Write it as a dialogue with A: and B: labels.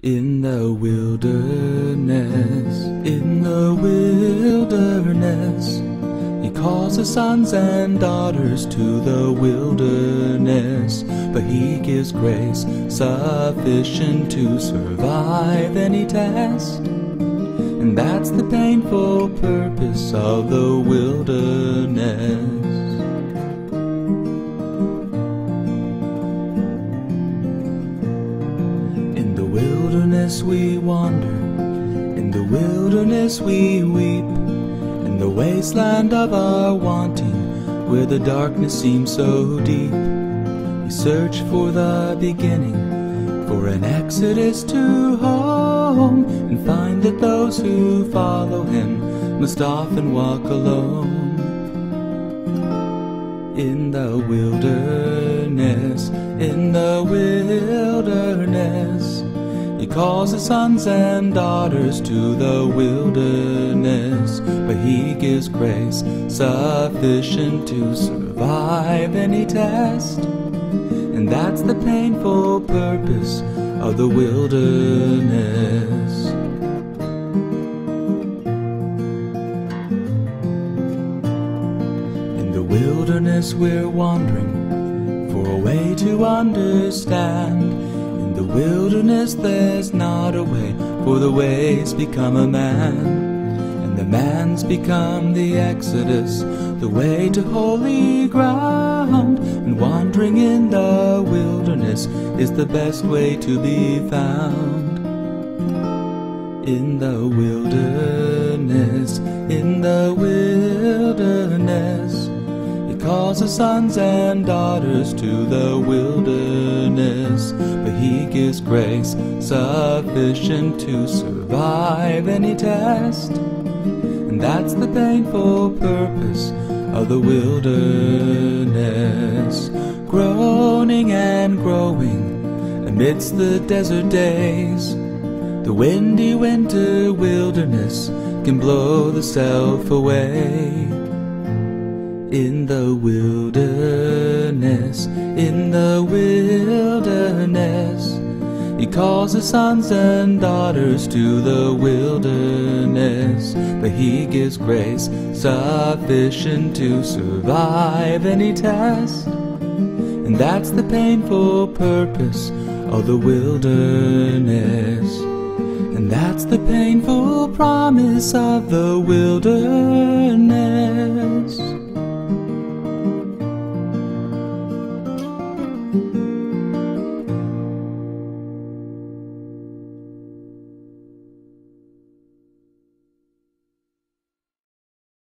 A: In the wilderness, He calls His sons and daughters to the wilderness, but He gives grace sufficient to survive any test. And that's the painful purpose of the wilderness. In the wilderness we wander, in the wilderness we weep, in the wasteland of our wanting, where the darkness seems so deep. We search for the beginning, for an exodus to home, and find that those who follow Him must often walk alone. In the wilderness, He calls His sons and daughters to the wilderness, but He gives grace sufficient to survive any test. And that's the painful purpose of the wilderness. In the wilderness we're wandering for a way to understand. In the wilderness there's not a way, for the way's become a man, and the man's become the exodus, the way to holy ground. And wandering in the wilderness is the best way to be found. In the wilderness, He calls His sons and daughters to the wilderness, but He gives grace sufficient to survive any test. And that's the painful purpose of the wilderness. Groaning and growing amidst the desert days, the windy winter wilderness can blow the self away. In the wilderness, He calls His sons and daughters to the wilderness, but He gives grace sufficient to survive any test. And that's the painful purpose of the wilderness. And that's the painful promise of the wilderness.